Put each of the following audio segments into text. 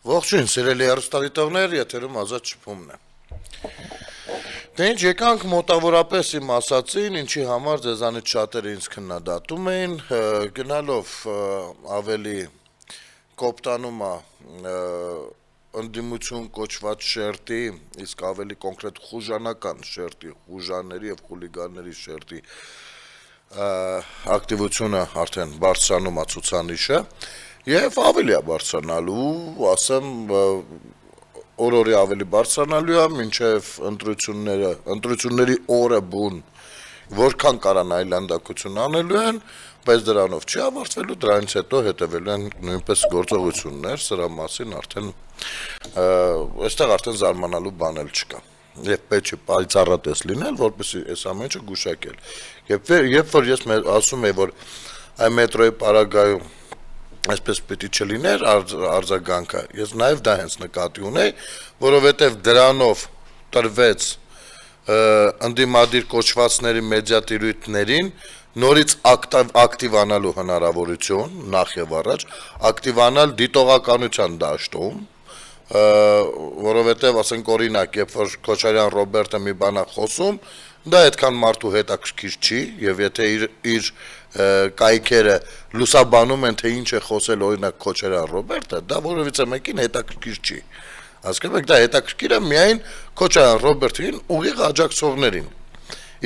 Ողջույն, սիրելի հեռուստադիտողներ, եթերում Ազատ շփումն է։ Դե ինչ եկանք մոտավորապես իմ ասացին, ինչի համար ձեզանից շատերը ինձ քննադատում էին, գնալով ավելի կոպտանում է ընդդիմություն կոչված շերտի, իսկ ավելի կոնկրետ խուժանական շերտի, խուժանների եւ խուլիգանների շերտի ակտիվությունը արդեն բարձրանում է ցուցանիշը եւ ավելի է բարձրանալու, ասեմ, օրորի ավելի բարձրանալու է, մինչեւ ընտրությունների օրը բուն, որքան կարան այլանդակություն անելու են, բայց դրանով չի ավարտվելու, դրանից հետո հետևելու են նույնպես գործողություններ, սրա մասին արդեն այստեղ արդեն զարմանալու բան էլ չկա։ Եվ պետք է պայծառատես լինել, որպեսզի այս ամեն ինչը գուշակել։ Երբ որ ես ասում եմ, որ այ մետրոյի պարագայում այսպես պետք չլիներ արձագանքը, ես նաև դա հենց նկատի ունեի, որովհետև դրանով տրվեց ընդդիմադիր կոչվածների մեդիատիրույթներին նորից ակտիվանալու հնարավորություն, նախ եւ առաջ, ակտիվանալ դիտողականության դաշտում, որովհետև ասենք օրինակ, երբ որ Քոչարյան Ռոբերտը մի բան է խոսում, դա այդքան մարդու հետաքրքիր չի, եւ եթե իր կայքերը լուսաբանում են, թե ինչ է խոսել օրինակ Քոչարյան Ռոբերտը, դա որևիցե մեկին հետաքրքիր չի։ Հասկանում եք, դա հետաքրքիր է միայն Քոչարյան Ռոբերտին ուղիղ աջակցողներին։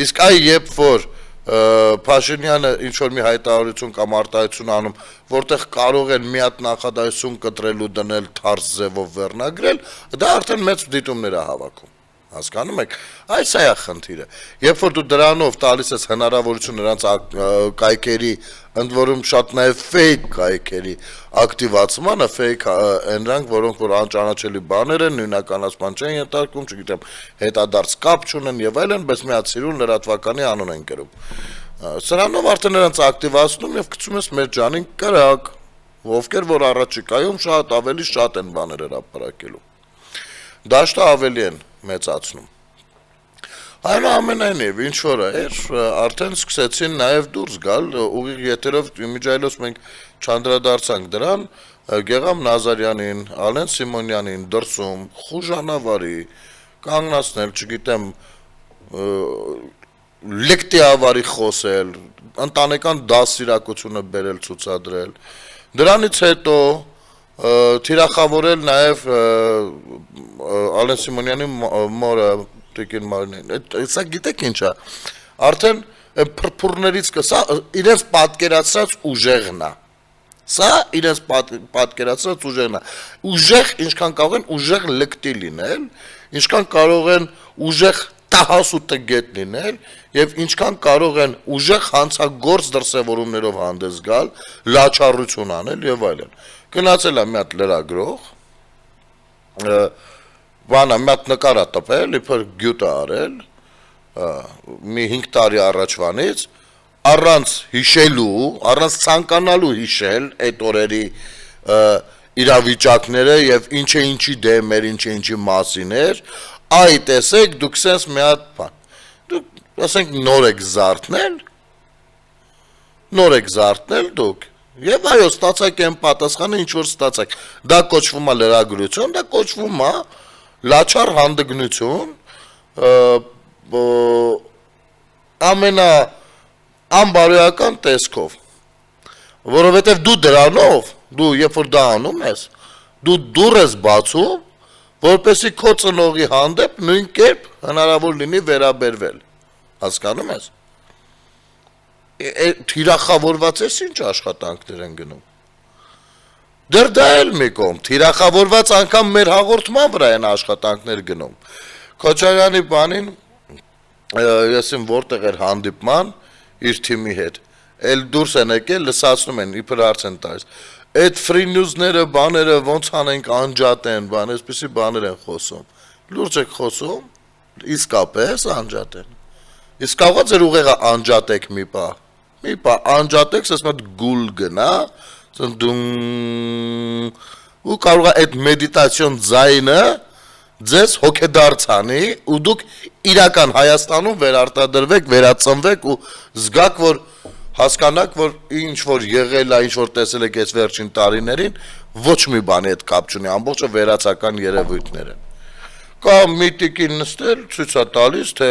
Իսկ այ երբ որ Փաշինյանը ինչ-որ մի հայտարարություն կամ արտահայտություն անում, որտեղ կարող են մի հատ նախադասություն կտրել ու դնել թարս ձևով վերնագրել, դա արդեն մեծ դիտումներ է հավաքում։ Հասկանում եք, այս է խնդիրը։ Երբ որ դու դրանով տալիս ես հնարավորություն նրանց կայքերի, ընդ որում շատ նաև fake կայքերի ակտիվացմանը, fake այնրանք, որոնք որ անճանաչելի բաներ են, նույնականացման չեն ենթարկվում, չգիտեմ, հետադարձ կապ չունեն եւ այլն, բայց մի հատ սիրուն լրատվականի անուն են կրում։ Սրանով արդեն նրանց ակտիվացնում եւ գցում ես մեր ջանին կրակ, ովքեր որ առաջիկայում շատ ավելի շատ են բաներ հրապարակելու։ Դաշտը ավելի են մեծացնում։ Այնուամենայնիվ, ինչ որ էր, արդեն սկսեցին նաև դուրս գալ, ուղիղ եթերով իմիջայլոց մենք չանդրադարձանք դրան, Գեգամ Նազարյանին, Ալեն Սիմոնյանին դրսում, խուժանավարի, կանգնացնել, չգիտեմ, լեկտի ավարի խոսել, ընտանեկան դասիրակությունը բերել ցուցադրել, դրանից հետո թիրախավորել նաև Ալեն Սիմոնյանի մորը Տիկին Մարինին, սա գիտեք ինչ է, արդեն փրփուրներից սա իրենց պատկերացրած ուժեղն է, սա իրենց պատկերացրած ուժեղն է, ուժեղ ինչքան կարող են ուժեղ լկտի լինել, ինչքան կարող են ուժեղ տահաս ու տգետ լինել եւ ինչքան կարող են ուժեղ հանցագործ դրսեւորումներով հանդես գալ, լաչառություն անել եւ այլն։ Գնացել է մի հատ լրագրող, բանը մի հատ նկար է տպել, իբր գյուտ է արել, մի 5 տարի առաջվանից, առանց հիշելու, առանց ցանկանալու հիշել այդ օրերի իրավիճակները եւ ինչ է ինչի դեմ էր, ինչ է ինչի մասին էր, այ տեսեք, դուք sense մի հատ բան։ Դուք ասենք նոր եք զարթնել դուք։ Եվ այո, ստացեք այն պատասխանը, ինչ որ ստացեք։ Դա կոչվում է լրագրություն, դա կոչվում է լաչառ հանդգնություն, ամենա անբարոյական տեսքով։ Որովհետև դու դրանով, դու երբ որ դա անում ես, դու դուռ ես բացում, որպեսզի քո ծնողի հանդեպ նույն կերպ հնարավոր լինի վերաբերվել։ Հասկանում ես։ Թիրախավորված ես ինչ աշխատանքներ են գնում։ Դեռ դա էլ մի կողմ, թիրախավորված անգամ մեր հաղորդման վրա են աշխատանքներ գնում։ Քոչարյանի բանին ես իմ որտեղ էր հանդիպման իր թիմի հետ, էլ դուրս են եկել, լսացնում են, իբր հարց են տալիս։ Այդ free news-ները, բաները ոնց անենք անջատեն, բան, այսպեսի բաներ են խոսում։ Լուրջ եք խոսում, իսկապես անջատեն։ Իսկ կարող է ձեր ուղեղը անջատեք մի պահ անջատեք, ասես մոտ գուլ գնա, ու կարող է այդ մեդիտացիոն ձայնը ձեզ հոգեդարձ անի ու դուք իրական Հայաստանում վերարտադրվեք, վերածնվեք ու զգաք, որ հասկանաք, որ ինչ որ եղել է, ինչ որ տեսել եք այս վերջին տարիներին, ոչ մի բանի հետ կապ չունի, ամբողջը վերացական երևույթներ են։ Կամ մի տիկին նստել, ցույց է տալիս, թե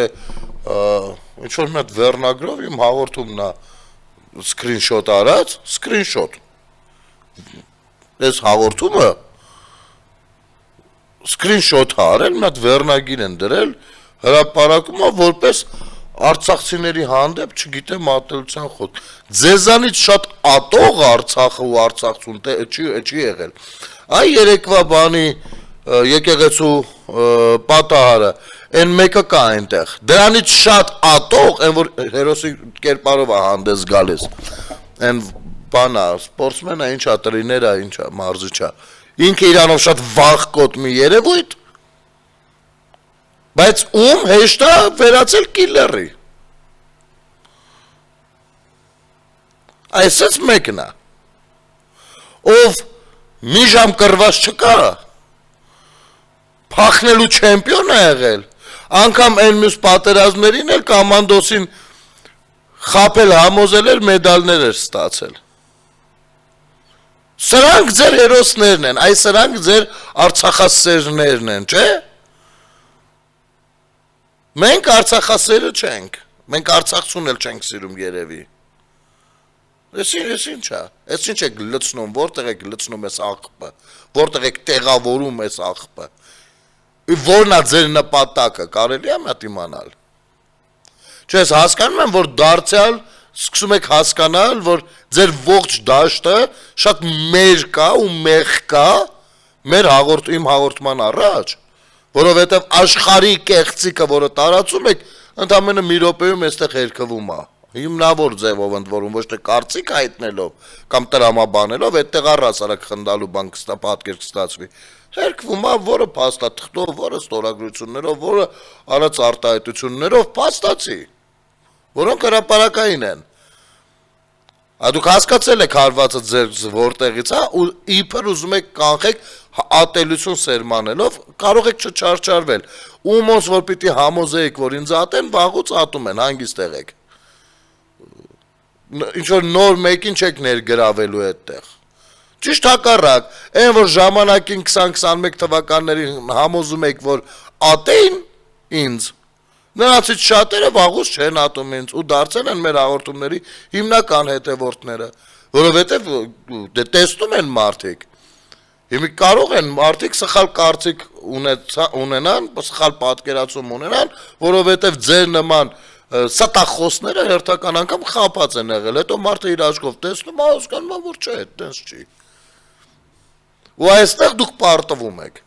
ինչ որ մի հատ վերնագրով իմ հաղորդումն է սկրինշոտ արած, սկրինշոտ։ Այս հաղորդումը սկրինշոտ արել, մի հատ վերնագիր են դրել, հրապարակումը որպես արցախցիների հանդեպ, չգիտեմ, ատելության խոտ։ Ձեզանից շատ ատող Արցախը ու Արցախցուն չի եղել։ Այ երեկվա բանի եկեղեցու պատահարը, այն մեկը կա այնտեղ։ Դրանից շատ ատող, այն որ հերոսի կերպարով է հանդես գալիս։ Այն բանա, սպորտսմենը ինչա, տրիներա, ինչա, մարզիչա։ Ինքը իրանով շատ վախկոտ մի երևույթ, բայց ում հեշտ է վերածել կիլլերի։ Այսպես մեկն է, ով մի ժամ կռված չկա, փախնելու չեմպիոն է եղել, անգամ այն մյուս պատերազմներին էլ կոմանդոսին խապել համոզել էր, մեդալներ էր ստացել։ Սրանք ձեր հերոսներն են, այս սրանք ձեր արցախասերներն են, չէ՞։ Մենք արցախասերը չենք, մենք Արցախցուն էլ չենք սիրում երևի։ Ես ինչ է, ես ինչ եք լցնում, որտեղ եք լցնում ես աղբը, որտեղ եք տեղավորում ես աղբը, որն է ձեր նպատակը, կարելի է մատ իմանալ։ Չէ, ես հասկանում եմ, որ դարձյալ սկսում եք հասկանալ, որ ձեր ողջ դաշտը շատ մեր կա ու մեղ կա մեր իմ հաղորդման առաջ, որովհետև աշխարհի կեղծիկը, որը տարածում եք, ընդամենը մի րոպեում այստեղ երկվում է։ Հիմնավոր ձևով ընդ որում, ոչ թե կարծիք հայտնելով կամ տրամաբանելով, այդտեղ առհասարակ խնդալու բան պատկեր կստացվի։ Երկվում է, որը փաստաթղթով, որը ստորագրություններով, որը արած արտահայտություններով փաստացի, որոնք հրապարակային են։ Դուք հասկացել եք հարվածը ձեր որտեղից է, ու իբր ուզում եք կանխեք ատելություն սերմանելով, կարող եք չչարչարվել։ Ում ոնց որ պիտի համոզեիք, որ ինձ ատեն, վաղուց ատում են, հանգիստ եղեք։ Ինչ որ նոր մեկին չեք ներգրավելու այդտեղ։ Ճիշտ հակառակ, այն որ ժամանակին 20-21 թվականներին համոզում եք, որ ատեին ինձ, նրանցից շատերը վաղուց չեն ատում ինձ ու դարձել են մեր հաղորդումների հիմնական հետևորդները, որովհետև դե տեսնում են մարդիկ։ Հիմա կարող են մարդիկ սխալ կարծիք ունենան, սխալ պատկերացում ունենան, որովհետև ձեր նման ստախոսները հերթական անգամ խափած են եղել, հետո մարդը իր աչքով տեսնում, հասկանում որ չէ, այդպես չի։ Ու այստեղ դուք պարտվում եք։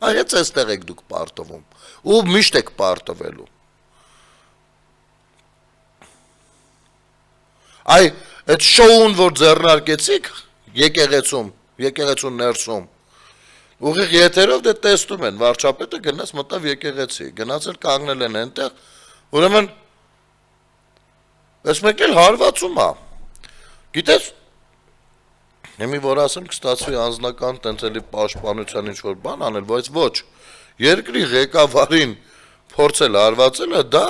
Այց այստեղ եք դուք պարտվում։ Ու միշտ եք պարտվելու։ Այ այդ շոուն, որ ձեռնարկեցիք եկեղեցու ներսում, ուղիղ եթերով դե տեսնում են, վարչապետը գնաց մտավ եկեղեցի, գնացել կանգնել են այնտեղ, ուրեմն այս մեկ էլ հարվածում է։ Գիտես, Հիմի որ ասեմ կստացվի անձնական տենցելի պաշտպանության ինչ-որ բան անել, բայց ոչ, երկրի ղեկավարին փորձել հարվածելը, դա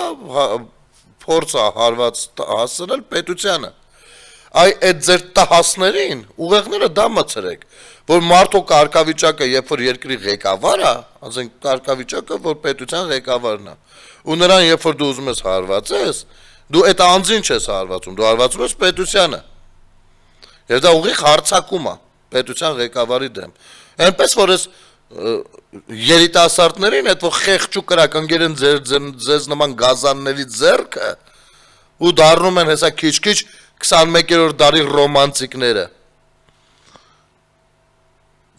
փորձ է հասցնել պետությանը։ Այդ ձեր տհասներին ուղեղները դա մցրեք, որ մարդու կարգավիճակը, երբ որ երկրի ղեկավար է, ասենք կարգավիճակը, որ պետության ղեկավարն է, ու նրան երբ որ դու ուզում ես հարվածես, դու այդ անձին չես հարվածում, դու հարվածում ես պետությանը։ Եվ դա ուղիղ հարձակում է պետության ղեկավարի դեմ։ Այնպես որ այս երիտասարդներին, այդ որ խեղճ ու կրակնգեր են ձեզ նման գազանների ձեռքը ու դառնում են հեսա քիչ-քիչ 21-րդ դարի ռոմանտիկները։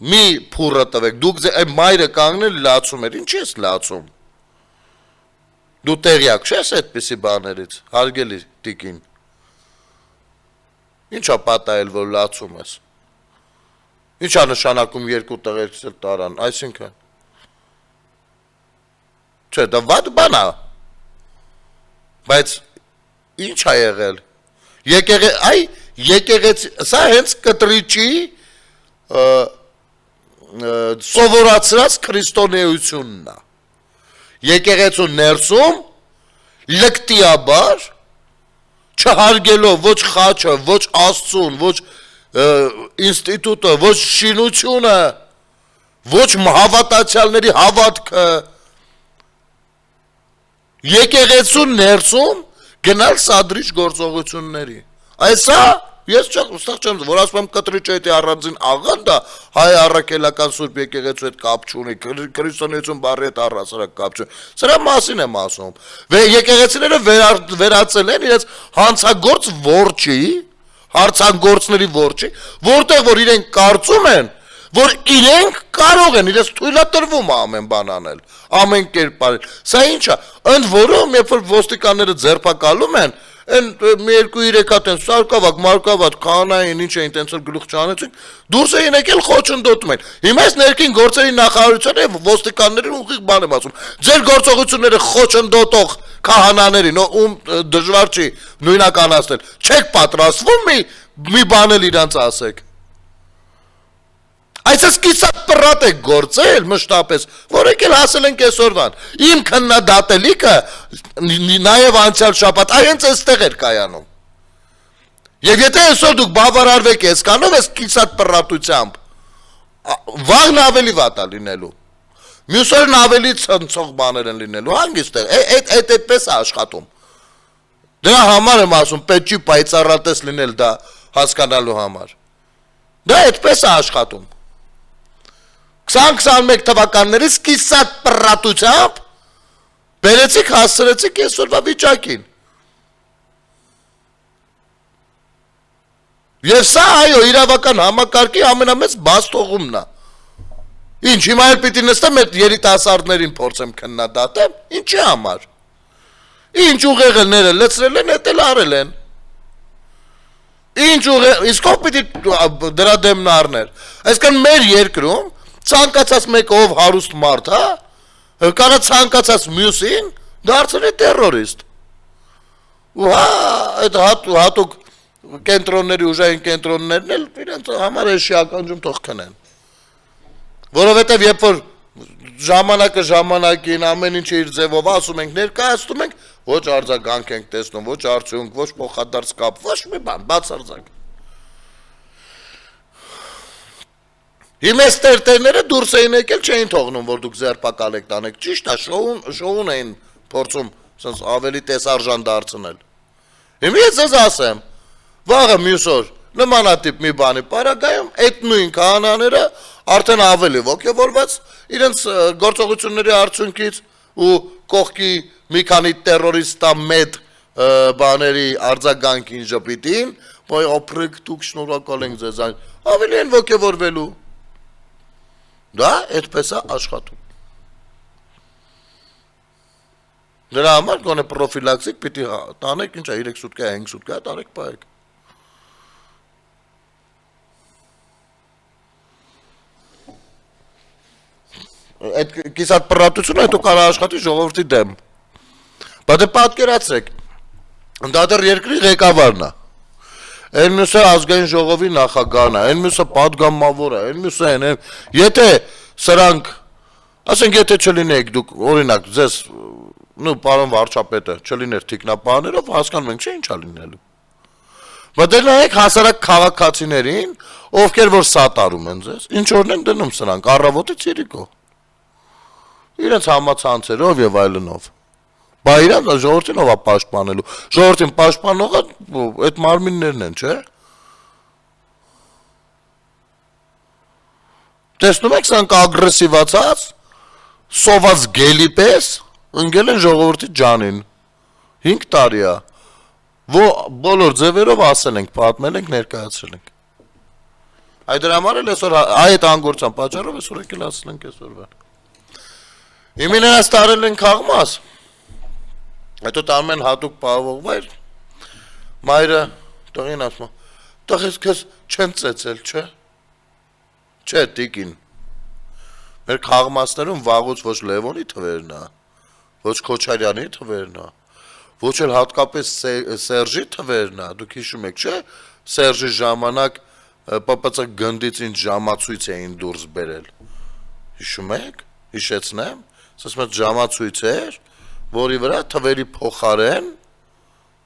Մի փուրը տվեք, դուք այդ մայրը կանգնել լացում էր, ինչի ես լացում։ Դու տեղյակ չես այդպիսի բաներից, հարգելի տիկին։ Ինչա պատահել, որ լացում ես։ Ինչա նշանակում երկու տղերքից էլ տարան, այսինքն։ Չէ, դա վատ բան է։ Բայց ինչ է եղել։ Եկեղեցի, սա հենց կտրիճի սովորացրած քրիստոնեությունն է։ Եկեղեցու ներսում լկտիաբար չհարգելով ոչ խաչը, ոչ Աստծուն, ոչ ինստիտուտը, ոչ շինությունը, ոչ հավատացյալների հավատքը, եկեղեցու ներսում գնալ սադրիչ գործողությունների։ Այսա ես չեմ որ ասում եմ կտրիչ այդ առանձին աղանդը հայ առաքելական Սուրբ եկեղեցու հետ կապ չունի, քրիստոնեություն բառի հետ առհասարակ կապ չունի։ Սրա մասին եմ ասում։ Եկեղեցիները վերածել են իրենց հանցագործ որջի, հարցանգործների որջի, որտեղ որ իրենք կարծում են, որ իրենք կարող են, իրենց թույլատրվում է ամեն բան անել, ամեն կերպ անել։ Սա ի՞նչ է։ Ընդ որում, երբ որ ոստիկանները ձերբակալում են, այն մի երկու երեք հատ են սարկավակ, մարկավատ, քահանային ինչ էին տենց գլուխ չանեցին, դուրս էին եկել խոչընդոտում են։ Հիմա այս ներքին գործերի նախարարությունը ոստիկաններին ուղիղ բան եմ ասում։ Ձեր գործողությունները խոչընդոտող քահանաներին, ում դժվար չի նույնականացնել, չեք պատրաստվում մի բան էլ իրանց ասեք։ Այսպես կիսապրատ եք գործել մշտապես, որ եկել հասել ենք այսօրվան։ Իմ քննադատելիքը նաև անցյալ շաբաթ այնց էստեղ էր կայանում։ Եվ եթե այսօր դուք բավարարվեք այսքանով այս կիսապրատությամբ, վաղն ավելի վատ է լինելու։ Մյուսերն ավելի ցնցող բաներ են լինելու, հանգիստ է, այդպես է աշխատում։ Դրա համար եմ ասում, պետք չի պայծառատես լինել դա հասկանալու համար։ Դա այդպես է աշխատում։ 2021 թվականների սկիզբած պրատությամբ բերեցիք հասցրեցիք այսօրվա վիճակին։ Եվ սա այո իրավական համակարգի ամենամեծ բաստողումն է։ Ինչ հիմա էլ պիտի նստեմ այդ երիտասարդներին փորձեմ քննադատեմ, ինչի համար։ Ինչ ուղեղներ են լցրել են, էդ էլ արել են։ Ինչ ուղեղ, իսկ ով պիտի դրա դեմն առներ։ Այսինքն մեր երկրում ցանկացած մեկը ով հարուստ մարդ, հա, կարա ցանկացած մյուսին դարձնել տերորիստ։ Ու հա, այդ հատուկ կենտրոնների ուժային կենտրոններն էլ իրենց համար էշի ականջում թող քնեն։ Որովհետև երբ որ ժամանակը ժամանակին ամեն ինչը իր ձևով ասում ենք, ներկայացնում ենք, ոչ արձագանք ենք տեսնում, ոչ արդյունք, ոչ փոխադարձ կապ, ոչ մի բան, բացարձակ։ Հիմա ստերտերները դուրս էին եկել, չէին թողնում, որ դուք ձերբակալեք տանեք, ճիշտ է, շոուն էին փորձում ասես ավելի տեսարժան դարձնել։ Հիմա ես ձեզ ասեմ, վաղը մյուս օր նմանատիպ մի բանի պարագայում այդ նույն քահանաները արդեն ավելի ոգևորված իրենց գործողությունների արդյունքից ու կողքի մի քանի տերորիստամետ բաների արձագանքին ժպիտին, ոյ օպրեք դուք շնորհակալ ենք ձեզ ավելի են ոգևորվելու։ Դա այդպես է աշխատում։ Դրա համար գոնե պրոֆիլակսիկ պիտի տանեք, ինչ է 3 սուտկա, 5 սուտկա, տարեք պայեք։ Այդ կիսապրատությունը հետո կարա աշխատի ժողովրդի դեմ։ Բայց դե պատկերացրեք, դա դեռ երկրի ղեկավարն է։ Այն մյուսը ազգային ժողովի նախագահն է, այն մյուսը պատգամավորը, այն մյուսը այն, եթե սրանք, ասենք եթե չլինեիք դուք, օրինակ, ձեզ, պարոն վարչապետը, չլիներ թիկնապահներով, հասկանում ենք, չէ ինչ է լինելու։ Բայց դե նայեք հասարակ քաղաքացիներին, ովքեր որ սատարում են ձեզ, ինչ օրն են դնում սրանք, առավոտից երեկո։ Իրենց համացանցերով եւ այլնով։ Բա իրան ժողովրդին ով է պաշտպանելու։ Ժողովրդին պաշտպանողը այդ մարմիններն են, չէ՞։ Տեսնում եք սրանք ագրեսիվացած, սոված գելի պես ընկել են ժողովրդի ջանին։ 5 տարի է։ Բոլոր ձևերով ասել ենք, պատմել ենք, ներկայացրել ենք։ Այդ դրա համար էլ այսօր այդ անգործան պատճառով այսօր եկել ասել ենք այսօրվա։ Իմինս տարել են քաղմաս։ Հետո տանում են հատուկ պահովվայր, մայրը տղին ասում, տղես քեզ չեն ծեցել, չէ։ Չէ, տիկին։ Մեր քաղմասներում վաղուց ոչ Լևոնի թվերն է, ոչ Քոչարյանի թվերն է, ոչ էլ հատկապես Սերժի թվերն է, դուք հիշում եք, չէ, Սերժի ժամանակ ՊՊՑ գնդից ինչ ժամացույց էին դուրս բերել։ Հիշում եք, հիշեցնեմ, ասես մեծ ժամացույց էր, որի վրա թվերի փոխարեն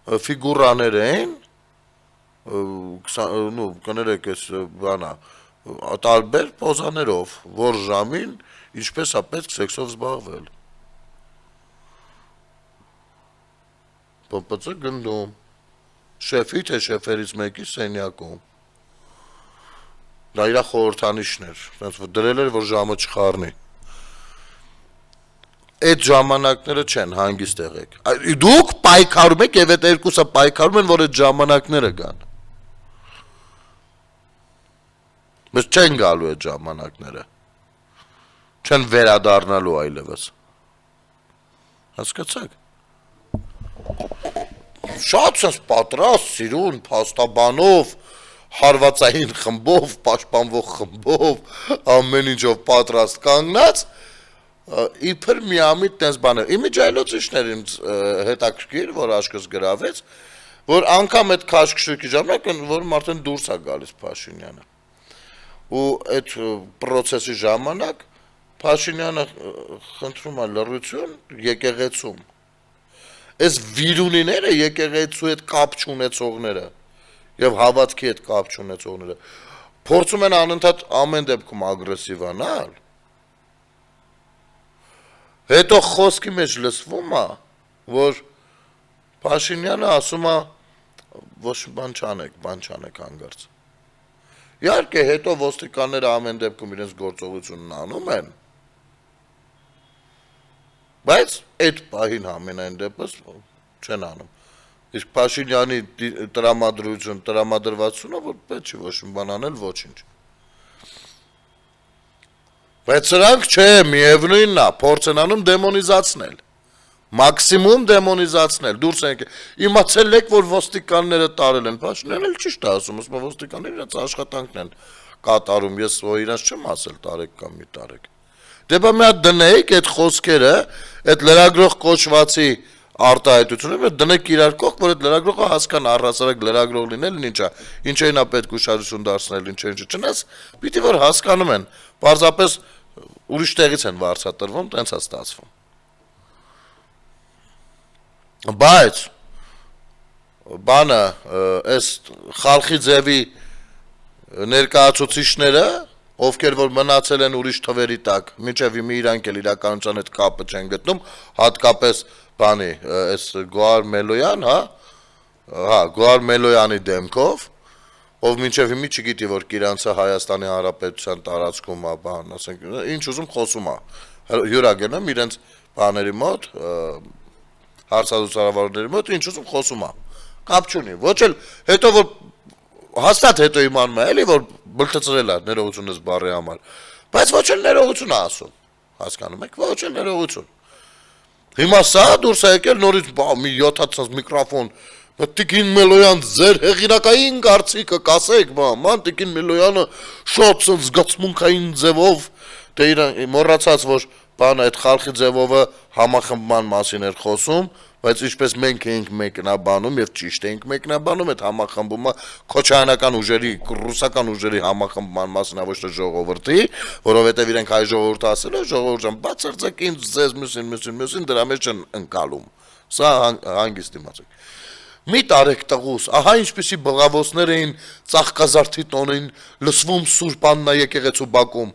ֆիգուրաներ էին, կներեք ես բանա, տարբեր պոզաներով, որ ժամին ինչպես է պետք սեքսով զբաղվել։ ՊՊՑ գնդում, շեֆի թե շեֆերից մեկի սենյակում։ Դա իրա խորհրդանիշն էր, դրել էր, որ ժամը չխառնի։ Այդ ժամանակները չեն, հանգիստ եղեք։ Դուք պայքարում եք եւ այդ երկուսը պայքարում են, որ այդ ժամանակները գան։ Բայց չեն գալու այդ ժամանակները։ Չեն վերադառնալու այլևս։ Հասկացաք։ Շատ sense պատրաստ, սիրուն, փաստաբանով, հարվածային խմբով, պաշտպանվող խմբով, ամեն ինչով պատրաստ կանգնած, իբր միամիտ տես բաներ։ Իմիջայլոցիչներ ինձ հետաքրքիր, որ աշկս գրավեց, որ անգամ այդ քաշքշուկի ժամանակ, որ մարդն դուրս է գալիս Փաշինյանը։ Ու այդ process-ի ժամանակ Փաշինյանը խնդրում է լռություն եկեղեցում։ Այս վիրունիները եկեղեցու հետ կապ չունեցողները եւ հավատքի հետ կապ չունեցողները փորձում են անընդհատ ամեն դեպքում ագրեսիվանալ։ Հետո խոսքի մեջ լսվում է, որ Փաշինյանը ասում է ոչ բան չանեք հանգարց։ Իհարկե հետո ոստիկանները ամեն դեպքում իրենց գործողությունն անում են, բայց այդ պահին ամենայն դեպս չեն անում։ Իսկ Փաշինյանի տրամադրվածությունը, որ պետք չի ոչ մի բան անել, ոչինչ։ Բայց սրանք չէ, միևնույնն է, փորձ են անում դեմոնիզացնել։ Մաքսիմում դեմոնիզացնել, դուրս են իմացել եք, որ ոստիկանները տարել են, Փաշինյանն էլ ճիշտ է ասում, ասում ոստիկանները իրենց աշխատանքն են կատարում, ես իրենց չեմ ասել տարեք կամ մի տարեք։ Դե բա մի հատ դնեիք այդ խոսքերը, այդ լրագրող կոչվածի արտահայտությունը, դնեք իրար կողք, որ այդ լրագրողը հասկանա առհասարակ լրագրող լինելն ինչին է պետք ուշադրություն դարձնել, ինչին չէ։ Չնայած պիտի որ հասկանում են, պարզապես ուրիշ տեղից են վարձատրվում, տենց է ստացվում։ Բայց բանը այս խալխի ձևի ներկայացուցիչները, ովքեր որ մնացել են ուրիշ թվերի տակ, մինչև հիմա իրանք էլ իրականության հետ կապը չեն գտնում, հատկապես բանի այս Գոհար Մելոյան, Գոհար Մելոյանի դեմքով, ով մինչև հիմա չգիտի, որ Կիրանցը Հայաստանի Հանրապետության տարածքում է, բան, ասենք, ինչ ուզում խոսում է, հյուրագնում իրենց բաների մոտ, հարցազրույցարավարների մոտ, ինչ ուզում խոսում է, կապ չունի, ոչ էլ, հետո որ հաստատ հետո իմանում է, էլի, որ բլթծրել է ներողությունս բառի համար, բայց ոչ էլ ներողություն է ասում, հասկանում եք, ոչ էլ ներողություն։ Հիմա սա դուրս է եկել նորից մի 7 միկրոֆոն, Տիկին Մելոյան ձեր հեղինակային կարծիքը կասեք, ման Տիկին Մելոյանը շատ զգացմունքային ձևով, դե իրան մոռացած, որ բանը այդ խալխի ձևովը համախմբման մասին էր խոսում, բայց ինչպես մենք էինք մեկնաբանում եւ ճիշտ էինք մեկնաբանում, այդ համախմբումը քոչայանական ուժերի, ռուսական ուժերի համախմբման մասին ոչ թե ժողովրդի, որովհետեւ իրենք հայ ժողովուրդը ասել է, ժողովուրդ ջան, բացարձակ ինձ ձեզ մյուսին դրա մեջ չեն ընկալում։ Սա հանգիստ իմացեք։ Մի տարեք տղուս, ահա ինչպեսի բղավոցներ էին ծաղկազարդի տոնին լսվում Սուրբ Աննա եկեղեցու բակում,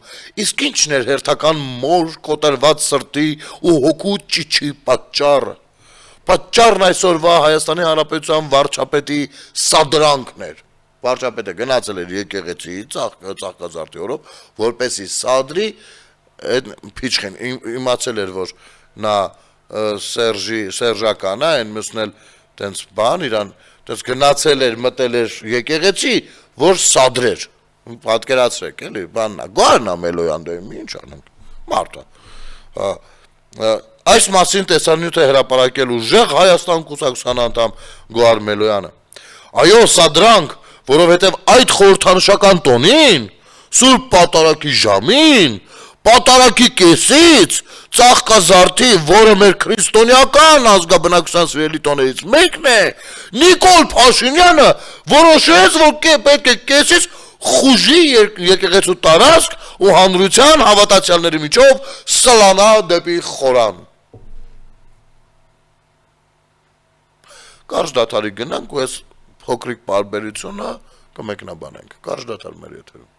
իսկ ինչն էր հերթական մոր կոտրված սրտի ու հոգու ճիչի պատճառը։ Պատճառն այսօրվա Հայաստանի Հանրապետության վարչապետի սադրանքն էր։ Վարչապետը գնացել էր եկեղեցի ծաղկազարդի օրով, որպեսի սադրի, փիչխեն իմացել էր, որ նա Սերժական է, այն մյուսն էլ տենց բան իրան, տենց գնացել էր, մտել էր եկեղեցի, որ սադրեր, պատկերացրեք, էլի, բանն է, Գոհարն է Մելոյան, դե ինչ անենք, մարդը, այս մասին տեսանյութ է հրապարակել ուժեղ Հայաստան կուսակցության անդամ Գոհար Մելոյանը, այո, սադրանք, որովհետև այդ խորհրդանշական տոնին, Սուրբ Պատարագի ժամին, Պատարագի կեսից, ծաղկազարդի, որը մեր քրիստոնեական ազգաբնակության սիրելի տոներից մեկն է, Նիկոլ Փաշինյանը որոշեց, որ պետք է կեսից խուժի եկեղեցու տարածք ու հանրության հավատացյալների միջով սլանա դեպի խորան։ կարճ դադարի գնանք ու այս փոքրիկ բարբերությունը կմեկնաբանենք։ Կարճ դադար մեր եթերում։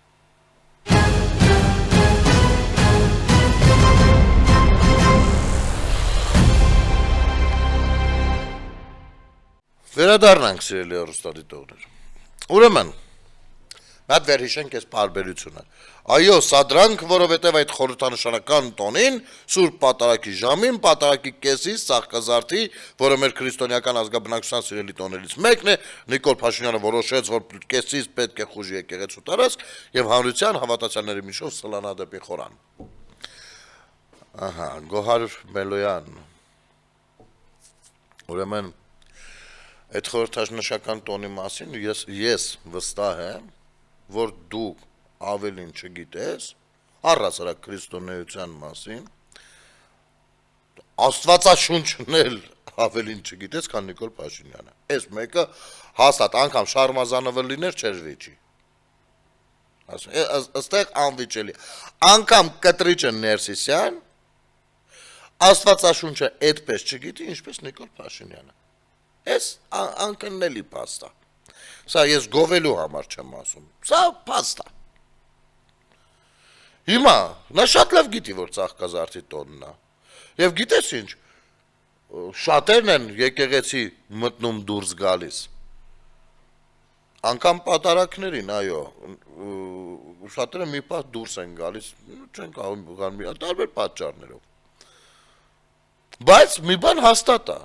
Վերադառնանք սիրելի հեռուստադիտողներ։ Ուրեմն, Մատ վերհիշենք այս բարբերությունը։ Այո, սադրանք, որովհետև այդ խորհրդանշանական տոնին, Սուրբ Պատարագի ժամին, Պատարագի կեսից, Ծաղկազարդի, որը մեր քրիստոնեական ազգաբնակչության սիրելի տոներից մեկն է, Նիկոլ Փաշինյանը որոշեց, որ կեսից պետք է խուժի եկեղեցու տարածք եւ հանրության հավատացյալների միջով սլանա դեպի խորան։ Ահա, Գոհար Մելոյան։ Ուրեմն, այդ խորհրդանշական տոնի մասին ես վստահ եմ, որ դու ավելին չգիտես, առհասարակ քրիստոնեության մասին, Աստվածաշունչն էլ ավելին չգիտես, քան Նիկոլ Փաշինյանը։ Այս մեկը հաստատ անգամ շարմազանովը լիներ չէր վիճի։ Այստեղ անվիճելի։ Անգամ կտրիչը Ներսիսյան Աստվածաշունչը այդպես չգիտի, ինչպես Նիկոլ Փաշինյանը։ Այս անկննելի փաստ է։ Սա ես գովելու համար չեմ ասում։ Սա փաստ է։ Հիմա նա շատ լավ գիտի, որ Ծաղկազարդի տոնն է։ Եվ գիտես ինչ, շատերն են եկեղեցի մտնում դուրս գալիս։ Անկամ պատարակներին, այո, շատերը մի պահ դուրս են գալիս, չեն կարող մի տարբեր պատճառներով։ Բայց մի բան հաստատ է։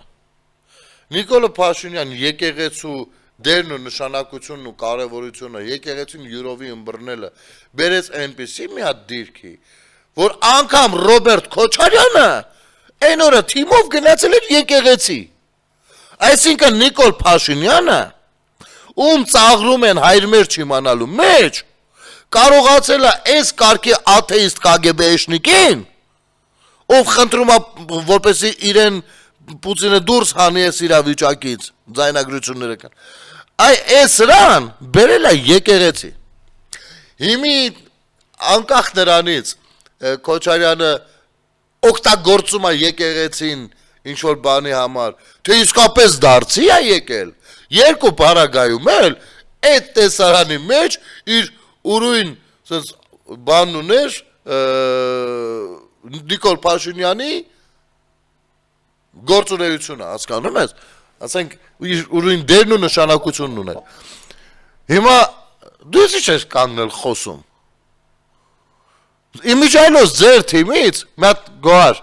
Նիկոլ Փաշինյան եկեղեցու դերն ու նշանակությունն ու կարևորությունը եկեղեցին յուրովի ըմբռնելը բերեց այնպեսի մի հատ դիրքի, որ անգամ Ռոբերտ Քոչարյանը այն օրը թիմով գնացել էր եկեղեցի։ Այսինքն Նիկոլ Փաշինյանը, ում ծաղրում են հայրմերջ իմանալու մեջ, կարողացել է այս կարգի աթեիստ KGB-շնիկին, ով խնդրում է որպեսզի իրեն Պուտինը դուրս հանի այս իրավիճակից, ձայնագրությունները կան։ Այս սրան բերել է եկեղեցի։ Հիմի անկախ նրանից Քոչարյանը օգտագործում է եկեղեցին ինչ-որ բանի համար, թե իսկապես դարձի է եկել, երկու պարագայում էլ այդ տեսարանի մեջ իր ուրույն բանն ուներ Նիկոլ Փաշինյանի գործունեությունը, հասկանում ես, ասենք ուրույն դերն ու նշանակությունն ուներ։ Հիմա դու ինչ ես կանգնել խոսում։ Իմիջայլոց ձեր թիմից, մի հատ Գոհար,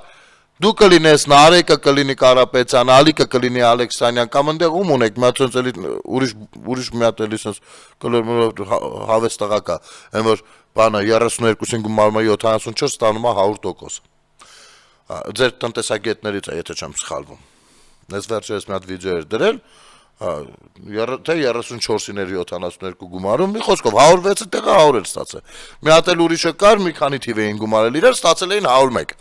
դու կլինես Նարեկը, կլինի Կարապետյան, Ալիկը կլինի Ալեքսանյան, կամ ընդեղ ում ունեք, մի հատ էլի ուրիշ մի հատ էլի հավես տղա կա, այն որ բանը 32-ին գումարում է 74, ստանում է 100%։ Ձեր տնտեսագետներից է, եթե չեմ սխալվում։ Ես վերջերս մի հատ վիդեո էր դրել, թե 34-ին էր 72 գումարում, մի խոսքով 106-ը տեղը 100 էր ստացել։ Մի հատ էլ ուրիշը կար, մի քանի թիվ էին գումարել իրար, ստացել էին 101։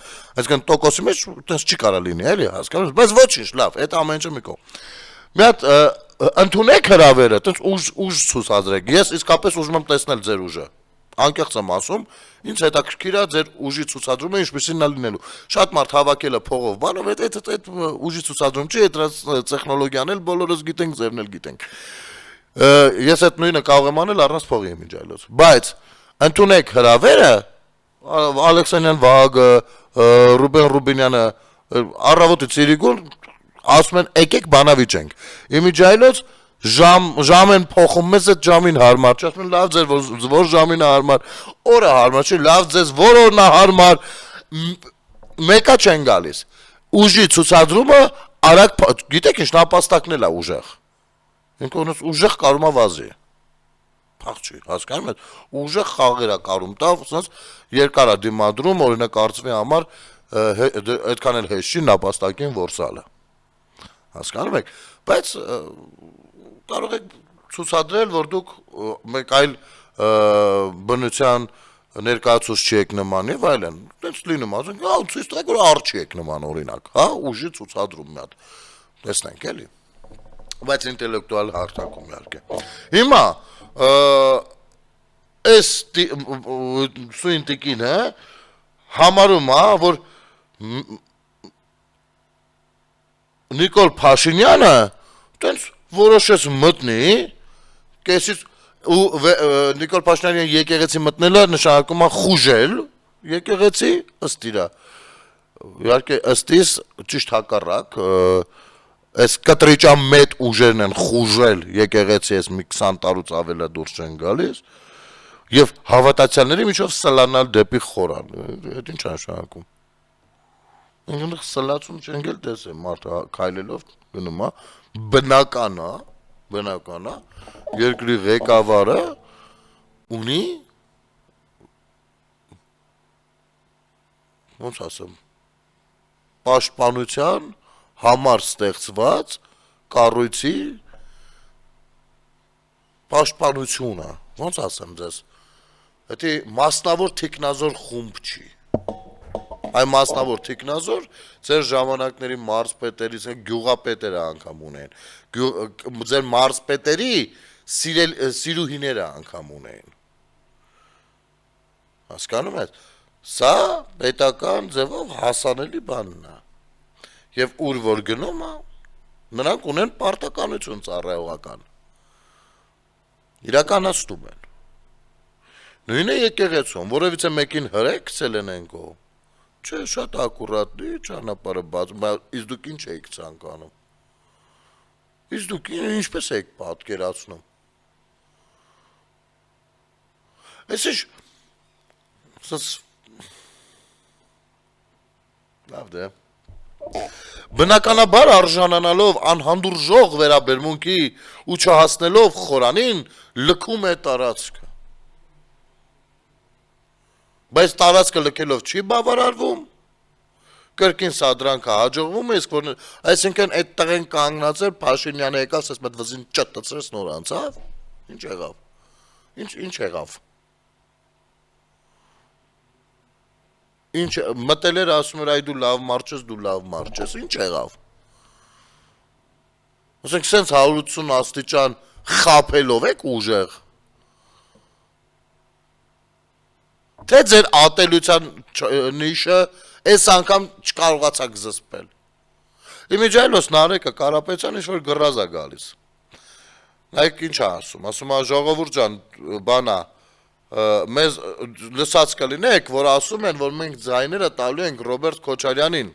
Այսինքն տոկոսի մեջ այդպես չի կարա լինի, էլի, հասկանու՞մ, բայց ոչինչ, լավ, այդ ամեն ինչը մի կողմ։ Մի հատ ընդունեք հրավերը, այդպես ուժ ցուցադրեք։ Ես իսկապես ուզում եմ տեսնել ձեր ուժը։ Անկեղծ եմ ասում, ինձ հետաքրքիր է ձեր ուժի ցուցադրումը ինչպեսին է լինելու։ Շատ մարդ հավաքել է փողով, բանով այդ ուժի ցուցադրում չի, այդ տեխնոլոգիան էլ բոլորս գիտենք, ձերն էլ գիտենք։ Ես այդ նույնը կարող եմ անել առանց փողի իմիջայլոց։ Բայց ընդունեք հրավերը, Ալեքսանյան Վահագը, Ռուբեն Ռուբինյանը, առավոտի Ցիրիգուն ասում են եկեք բանավիճենք։ Իմիջայլոց ժամ են փոխում, մեզ այդ ժամին հարմար չի, ասում են լավ ձեր որ ժամին է հարմար, օրը հարմար չի, լավ ձեզ որ օրն է հարմար, մեկա չեն գալիս։ Ուժի ցուցադրումը արագ, գիտեք ինչ նապաստակն էլ է ուժեղ։ Ինքնուրույն ուժեղ կարում է վազի։ Փախ չի, հասկանում եք, ուժեղ խաղեր է կարում տա, ասած երկար է դիմադրում, օրինակ արծվի համար այդքան էլ հեշտ չի նապաստակին որսալը։ Հասկանում եք, բայց կարող եք ցուցադրել, որ դուք մեկ այլ բնության ներկայացուցիչ եք նման եւ այլն։ Դից լինում ասենք, ցույց տվեք, որ արչի եք նման օրինակ, հա, ուժի ցուցադրում մի հատ։ Տեսնենք էլի։ Բայց ինտելեկտուալ հարթակում իհարկե։ Հիմա այս սույնտիկին համարում է, որ Նիկոլ Փաշինյանը Տենց որոշես մտնի, կեսից ու Նիկոլ Փաշինյանի եկեղեցի մտնելը նշանակում է խուժել եկեղեցի ըստ իրա։ Իհարկե ըստ իս ճիշտ հակառակ, այս կտրիճան մեծ ուժերն են խուժել եկեղեցի, այս մի 20 տարուց ավելա դուրս չեն գալիս, եւ հավատացյալների միջով սլանալ դեպի խորան։ Այդ ինչ է նշանակում։ Ինքն սլացում չեն գել տեսե մարդը քայլելով գնում է, բնական է, երկրի ղեկավարը ունի ոնց ասեմ պաշտպանության համար ստեղծված կառույցի պաշտպանությունը, ոնց ասեմ ձեզ, դա մասնավոր թիկնազոր խումբ չի։ Այն մասնավոր թիկնազոր ձեր ժամանակների մարզպետերից գյուղապետերը անգամ ունեն, ձեր մարզպետերի սիրուհիները անգամ ունեն։ Հասկանում եք, սա պետական ձևով հասանելի բանն է։ Եվ ուր որ գնում է, նրանք ունեն պարտականություն ծառայողական։ Իրականացնում են։ Նույնը եկեղեցում, որևիցե մեկին հրեքցել են ենքո։ Չէ, շատ ակուրատ է, ճանապարհը բաց, իսկ դուք ինչ եք ցանկանում։ Իսկ դուք ինչպես եք պատկերացնում։ Այսինքն լավ դե։ Բնականաբար արժանանալով անհանդուրժող վերաբերմունքի ու չհասնելով խորանին լքում է տարածքը։ Բայց տարածքը լքելով չի բավարարվում, կրկին սադրանքը հաջողվում է, իսկ որ այսինքն այդ տղեն կանգնած էր Փաշինյանը եկավ, ասես մեծ վզին ճտծրեց նոր անցավ։ Ինչ եղավ։ Ինչ եղավ։ Ինչ մտել էր ասում էր այ դու լավ մարդ ես, ինչ եղավ։ Ասենք սենց 180 աստիճան խափելով եք ուժեղ։ Թե ձեր ատելության նիշը այս անգամ չկարողացաք զսպել։ Իմիջայլոս Նարեկը Կարապետյան ինչ-որ գրազ է գալիս։ Նայեք ինչ է ասում, ասում է ժողովուրդ ջան, բանա, մեզ լսած կլինեք, որ ասում են, որ մենք ձայները տալու ենք Ռոբերտ Քոչարյանին։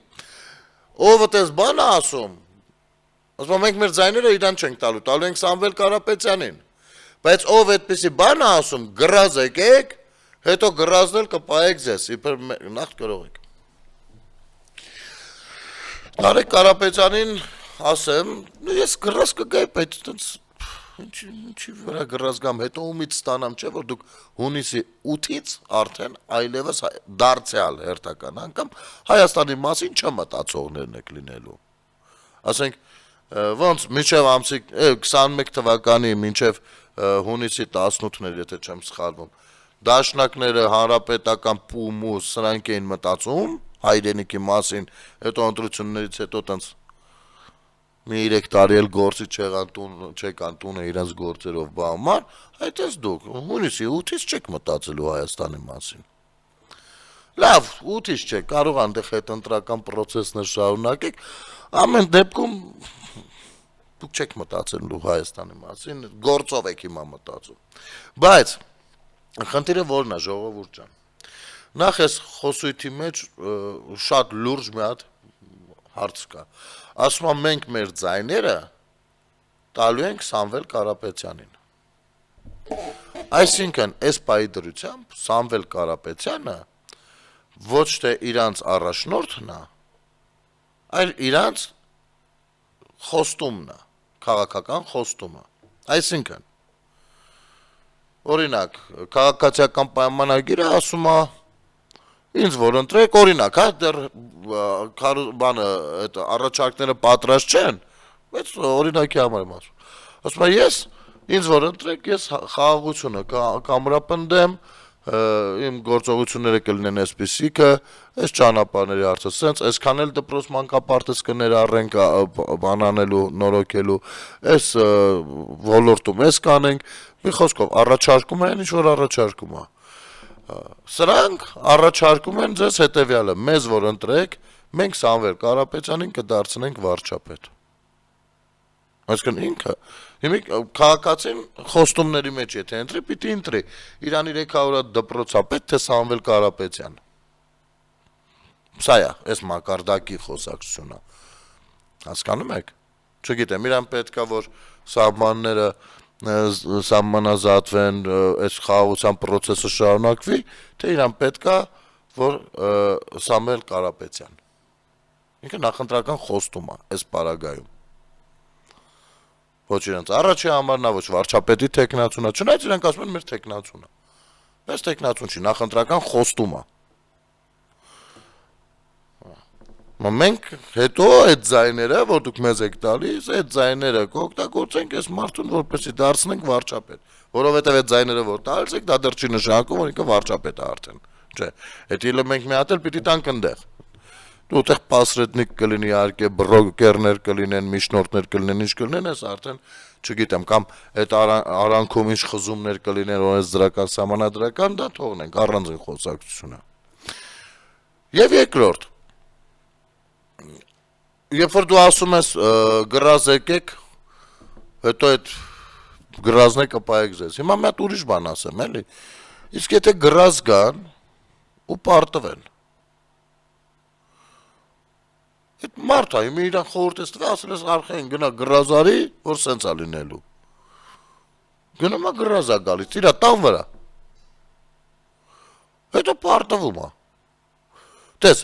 Ով այդպես բան է ասում, ասում մենք մեր ձայները իրան չենք տալու ենք Սամվել Կարապետյանին։ Բայց ով այդպեսի բան է ասում, գրազ եկեք, հետո գրազնել կպայեք ձեզ, իբր նախ գրող եք։ Նարեկ Կարապետյանին ասեմ, ես գրազ կգայի, բայց ինչի վրա գրազ գամ, հետո ումից ստանամ, չէ, որ դուք հունիսի 8-ից արդեն այլևս դարձյալ հերթական անգամ Հայաստանի մասին չմտածողներն եք լինելու։ Ասենք, ոնց մինչև ամսի 21 թվականի մինչև հունիսի 18-ներ, եթե չեմ սխալվում, դաշնակները հանրապետական պումու սրանք էին մտածում հայրենիքի մասին, հետո ընտրություններից հետո տենց մի 3 տարի էլ գործի չեկան տունը իրենց գործերով բաման, այդպես դուք հունիսի 8-ից չեք մտածելու Հայաստանի մասին։ Լավ, 8-ից չեք, կարող այնտեղ հետ ընտրական պրոցեսներ շարունակեք, ամեն դեպքում դուք չեք մտածելու Հայաստանի մասին, գործով եք հիմա մտածում։ Բայց խնդիրը որն է, ժողովուրդ ջան։ Նախ ես խոսույթի մեջ շատ լուրջ մի հատ հարց կա։ Ասում եմ մենք մեր ձայները տալու ենք Սամվել Կարապետյանին։ Այսինքն, այս պայի դրությամբ Սամվել Կարապետյանը ոչ թե իրանց առաջնորդն է, այլ իրանց խոստումն է, քաղաքական խոստումը։ Այսինքն, օրինակ, քաղաքացիական պայմանագիրը ասում է, ինձ որ ընտրեք, օրինակ, դեռ առաջարկները պատրաստ չեն, բայց օրինակի համար եմ ասում։ Ասում է, ինձ որ ընտրեք, ես խաղաղությունը կամրապնդեմ, իմ գործողությունները կլինեն այսպիսիքը, այս ճանապարհների հարցը սենց, այսքան էլ դպրոց մանկապարտեզ կներառենք բանանելու, նորոգելու, այս ոլորտում էս կանենք, մի խոսքով առաջարկում են, ինչ որ առաջարկում է։ Սրանք առաջարկում են ձեզ հետևյալը, մեզ որ ընտրեք, մենք Սամվել Կարապետյանին կդարձնենք վարչապետ։ Այսինքն ինքը հիմա քաղաքացին խոստումների մեջ եթե ընտրի, պիտի ընտրի Իրան 300 դպրոցապետ թե Սամվել Կարապետյան։ Սա է, այս մակարդակի խոսակցությունը։ Հասկանում եք։ Չգիտեմ, իրան պետքա որ սահմանները սահմանազատվեն, այս խաղաղության process-ը շարունակվի, թե իրան պետքա որ Սամվել Կարապետյան։ Ինքը նախընտրական խոստում է այս պարագայում։ Ոչ իրենց առաջի համարնա, ոչ վարչապետի տեխնացունա, չնայած իրանք ասում են մեր տեխնացունա։ Բայց տեխնացուն չի, նախընտրական խոստում է։ Մենք հետո այդ ձայները, որ դուք մեզ եք տալիս, այդ ձայները կօգտագործենք այս մարդուն, որպեսզի դարձնենք վարչապետ, որովհետև այդ ձայները որ տալիս եք, դա դեռ չի նշանակում, որ ինքը վարչապետ է արդեն։ Չէ, այդ իլը մենք մի հատ էլ պիտի տանք ընդեղ։ Դու այդտեղ պասրետնիկ կլինի, իհարկե բրոկերներ կլինեն, միջնորդներ կլինեն, ինչ կլինեն, ես արդեն չգիտեմ, կամ այդ արանքում ինչ խզումներ կլինեն, օրենս դրական, սահմանադրական, դա թողնենք, առանձին խոսակցությունը։ Եվ երկրորդ, երբ որ դու ասում ես գրազ եկեք, հետո այդ գրազն է կպայեք ձեզ, հիմա մի հատ ուրիշ բան ասեմ, էլի, իսկ եթե գրազ գան ու պարտվեն, այդ մարդ է, հիմա իրան խորհուրդ է ասել ես արխային գնա գրազարի, որ սենց է լինելու, գնում է գրազ է գալիս, իրա տան վրա, հետո պարտվում է, տես,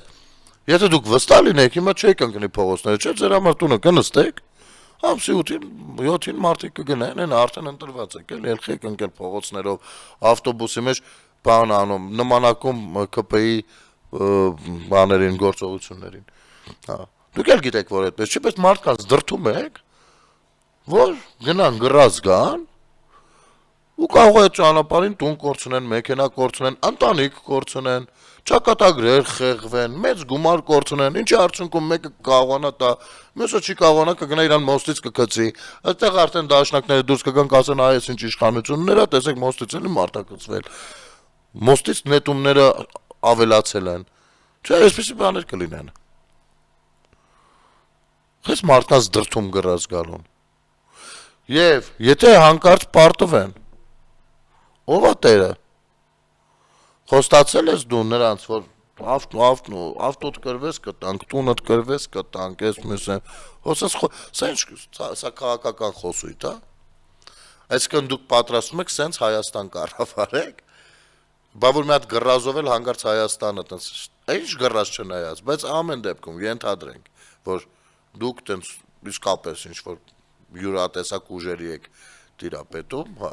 եթե դուք վստահ լինեք, հիմա չեք ընկնի փողոցները, չէ, ձեր համար տունը կնստեք, ամսի 8-ին մարդիկ կգնեն, են արդեն ընտրված եք, էլ ելք ընկել փողոցներով, ավտոբուսի մեջ բան անում, նմանակում ԿՊ-ի բաներին, գործողություններին։ Դուք էլ գիտեք, որ այդպես չի, բայց մարդկանց դրդում եք, որ գնան գրազ գան, ու կարող է ճանապարհին տուն կորցնեն, մեքենա կորցնեն, ընտանիք կորցնեն, ճակատագրեր խեղվեն, մեծ գումար կորցնեն, ինչի արդյունքում մեկը կարողանա տա, մյուսը չի կարողանա կգնա իրան մոստից կգցի, այդտեղ արդեն դաշնակները դուրս կգան կասեն այս ինչ իշխանություններ է, տեսեք մոստից էլի մարտակցվել, մոստից նետումները ավելացել են, չէ, այսպիսի բաներ կլինեն։ Խես մարդկանց դրդում գրազ գալուն։ Եվ եթե հանկարծ պարտվեն, ով է տերը։ Խոստացել ես դու նրանց, որ ավտոտ կրվես կտանք, տունդ կրվես կտանք, ես մյուս եմ, սա քաղաքական խոսույթ է, այսինքն դուք պատրաստում եք սենց Հայաստան կառավարեք, բա որ մի հատ գրազով էլ հանգարց Հայաստանը, ինչ գրազ չնայած, բայց ամեն դեպքում ենթադրենք, որ դուք տենց իսկապես ինչ-որ յուրատեսակ ուժերի եք տիրապետում, հա,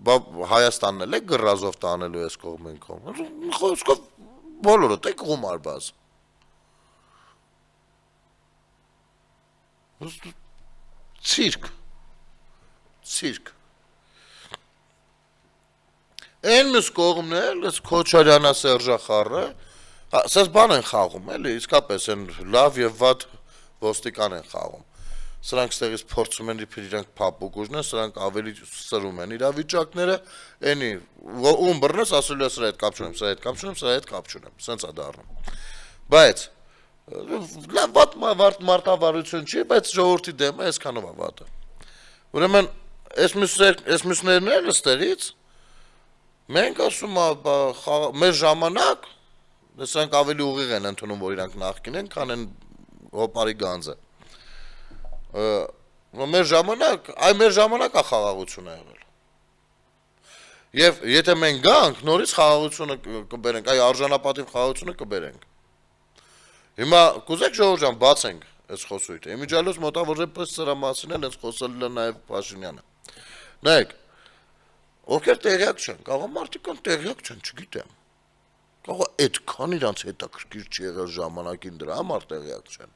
բա Հայաստանն էլ է գրազով տանելու ես կողմեն կողմ, խոսքով բոլորդ եք գումար բազ։ Ցիրկ։ Են մյուս կողմն էլ, ես Քոչարյանա Սերժախառը, սես բան են խաղում, էլի, իսկապես են լավ և վատ ոստիկան են խաղում։ Սրանք ստեղից փորձում են իրանք փափուկ ուժն, սրանք ավելի սրում են իրավիճակները, էնի, ում բռնես, ասելու է սրա հետ կապ չունեմ, սրա հետ կապ չունեմ, սրա հետ կապ չունեմ, սենց է դառնում։ Բայց վատ մարտավարություն չի, բայց ժողովրդի դեմը այսքանով է վատը։ Ուրեմն, այս մյուսներն էլ ստեղից, մենք ասում մեր ժամանակ, սրանք ավելի ուղիղ են ընդունում, որ իրանք նախկին են, քան են հոպարի գանձը։ Մեր ժամանակ է խաղաղությունը եղել։ Եվ եթե մենք գանք, նորից խաղաղությունը կբերենք, այ արժանապատիվ խաղաղությունը կբերենք։ Հիմա կուզեք ժողովուրդ ջան, բացենք այս խոսույթը։ Իմիջիալոց մոտավորապես սրա մասին էլ հենց խոսել է նաև Փաշինյանը։ Նայեք, ովքեր տեղյակ չեն, կարող մարդիկ կան տեղյակ չեն, չգիտեմ։ Կարող է այդքան իրանց հետաքրքիր չի եղել ժամանակին դրա համար տեղյակ չեն։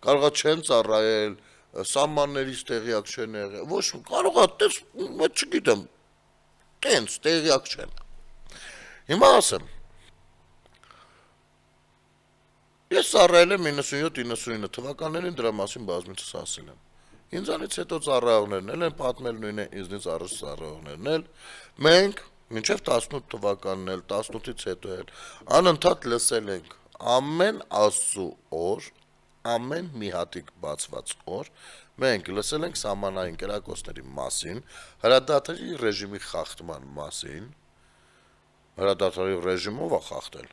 Կարող է չեն ծառայել, սահմաններից տեղյակ չեն եղել, ոչ կարող է տես, չգիտեմ, տենց տեղյակ չեն։ Հիմա ասեմ, ես ծառայել եմ 97-99 թվականներին դրա մասին բազմիցս ասել եմ։ Ինձանից հետո ծառայողներն էլ են պատմել նույնը ինձնից առաջ ծառայողներն էլ, մենք մինչև 18 թվականն էլ, 18-ից հետո էլ, անընդհատ լսել ենք ամեն աստծու օր, ամեն մի հատիկ բացված օր, Մենք լսել ենք սահմանային կրակոցների մասին, հրադադարի ռեժիմի խախտման մասին, հրադադարի ռեժիմով է խախտել։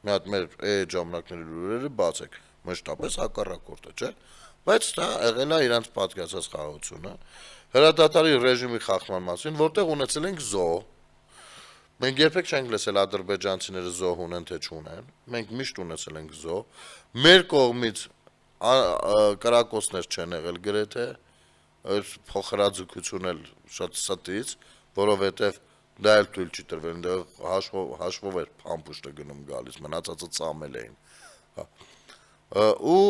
Մի հատ մեր ժամանակների լուրերը բացեք, մշտապես հակառակորդը, չէ՞։ Բայց դա եղել է իրանց պատկացած խաղաղությունը։ Հրադադարի ռեժիմի խախտման մասին, որտեղ ունեցել ենք զոհ։ Մենք երբեք չենք լսել ադրբեջանցիները զոհ ունեն թե չունեն։ Մենք միշտ ունեցել ենք զոհ։ Մեր կողմից կրակոցներ չեն եղել գրեթե, այս փոխհրաձգություն էլ շատ ստից, որովհետև դա էլ թույլ չի տրվել, դա հաշվով էր փամփուշտը գնում գալիս, մնացածը ծամել էին։ Ու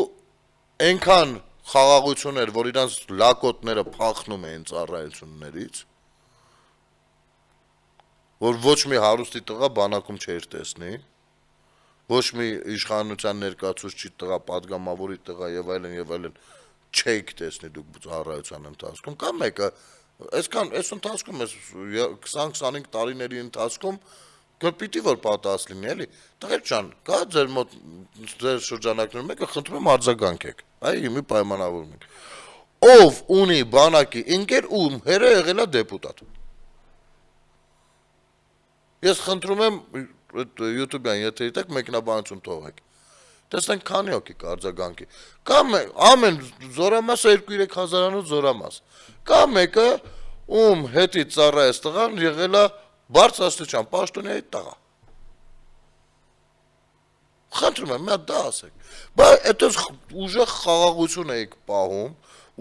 այնքան խաղաղություն էր, որ իրանց լակոտները փախնում էին ծառայություններից, որ ոչ մի հարուստի տղա բանակում չէր տեսնի, ոչ մի իշխանության ներկայացուցիչի տղա, падգամավորի տղա եւ այլն չէիք տեսնի դուք ծառայության ընթացքում, կամ մեկը այս ընթացքում այս 20-25 տարիների ընթացքում պիտի որ պատահած լինի, էլի, տղեր ջան, կա ձեր մոտ ձեր շրջանակներում մեկը խնդրում եմ արձագանքեք, այ մի պայմանավորում ենք, ով ունի բանակի ընկեր ում հերը եղել է դեպուտատ։ Ես խնդրում եմ YouTube-յան եթերի տակ մեկնաբանություն թողեք։ Տեսնենք քանի հոգի կարձագանքի։ Կամ ամեն զորամասը 2-3 հազարանոց զորամաս։ Կամ մեկը ում հետի ծառայես տղան եղել է բարձրաստիճան պաշտոնյայի տղա։ Խնդրում եմ, մի հատ դա ասեք։ Բայց այդպես ուժեղ խաղաղություն էիք պահում,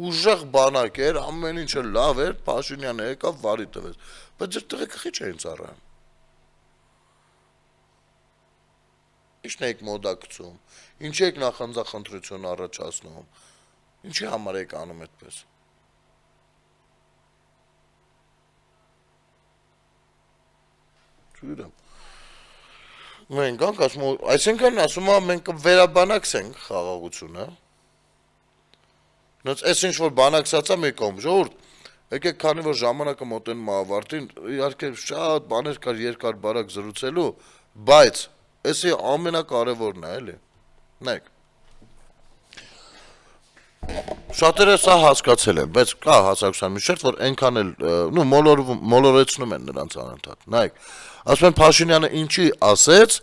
ուժեղ բանակ էր, ամեն ինչը լավ էր, Փաշինյանը եկավ վարի տվեց։ Բայց ձեր տղեկը քիչ էին ծառայում։ Ինչն եք մոդակցում, ինչի եք նախանձախնդրություն առաջացնում, ինչի համար եք անում այդպես։ Չգիտեմ։ Մենք անք ասում, այսինքն ասում եմ մենք վերաբանակսենք խաղաղությունը։ Նույնպես այս ինչ որ բանակսացա մի կողմ, ժողովուրդ, եկեք քանի որ ժամանակը մոտենում ավարտին, իհարկե շատ բաներ կար երկար բարակ զրուցելու, բայց Էսի ամենակարևորն է, էլի, նայք, շատերը սա հասկացել են, բայց կա հասարակության մի շերտ, որ ենքան էլ, մոլորեցնում են նրանց անընդհատ, նայք, ասում են Փաշինյանը ինչի ասեց,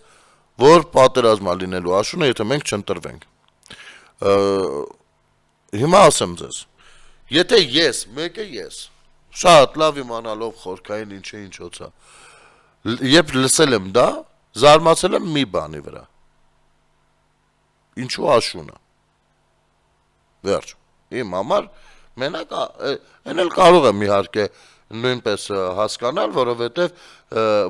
որ պատերազմա լինելու աշունը, եթե մենք չընտրվենք, հիմա ասեմ ձեզ, եթե ես, մեկը ես, շատ լավ իմանալով խորքային ինչոցա, երբ լսել եմ դա, զարմացել եմ մի բանի վրա, ինչու աշունը, վերջ, իմ համար, մենակ, են էլ կարող եմ իհարկե նույնպես հասկանալ, որովհետև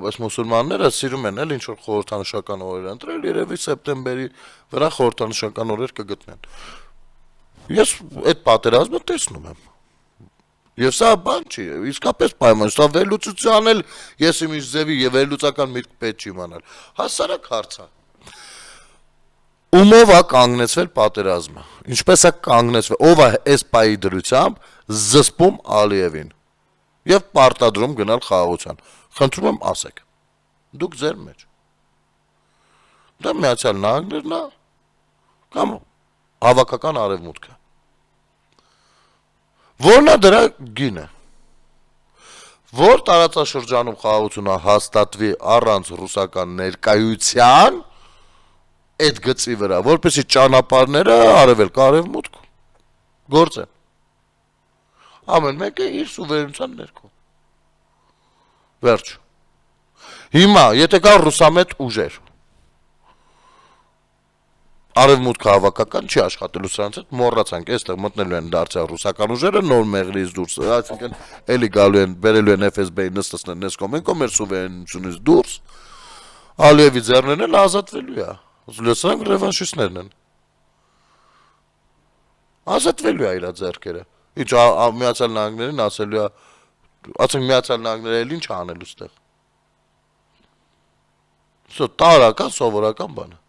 այս մուսուլմանները սիրում են էլ ինչ-որ խորհրդանշական օրեր ընտրել, երևի սեպտեմբերի վրա խորհրդանշական օրեր կգտնեն, ես այդ պատերազմը տեսնում եմ, Եվ սա բան չի, իսկապես պայման, սա վերլուծության էլ ես իմ ինչ ձևի և վերլուծական միտք պետք չի իմանալ, հասարակ հարցա, ումով է կանգնեցվել պատերազմը, ինչպես է կանգնեցվել, ով է այս պայի դրությամբ զսպում Ալիևին և պարտադրում գնալ խաղաղության, խնդրում եմ ասեք, դուք ձեր մեջ, դա Միացյալ Նահանգներն է կամ հավաքական արևմուտքը, Որն է դրա գինը, որ տարածաշրջանում խաղաղությունը հաստատվի առանց ռուսական ներկայության այդ գծի վրա, որպեսզի ճանապարհները արևելք արևմուտք գործեն, ամեն մեկը իր սուվերենության ներքո, վերջ, հիմա եթե կա ռուսամետ ուժեր, Արևմուտքը հավաքական չի աշխատելու սրանց հետ, մոռացանք, այստեղ մտնելու են դարձյալ ռուսական ուժերը, նոր մեղրից դուրս, այսինքն էլի գալու են, բերելու են FSB-ի նստեցնել Նեսկոմենկո, մեր սուվերենությունից դուրս, Ալիևի ձեռներն էլ ազատվելու է, սրանք ռևանշիստներն են, ազատվելու է իր ձեռքերը, ինչ Միացյալ Նահանգներին ասելու է, ասենք Միացյալ Նահանգները էլ ինչ անելու ստեղ, տարական, սովորական բանը,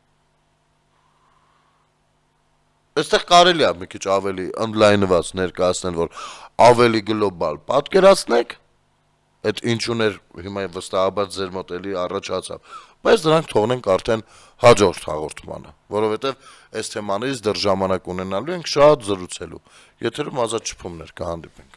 Այստեղ կարելի է մի քիչ ավելի ընդլայնված ներկայացնել, որ ավելի գլոբալ պատկերացնեք այդ ինչ ուներ հիմա վստահաբար ձեր մոտ էլի առաջացավ, բայց դրանք թողնենք արդեն հաջորդ հաղորդմանը, որովհետեւ այս թեմաներից դեռ ժամանակ ունենալու ենք շատ զրուցելու, եթերում ազատ շփումներ կհանդիպենք։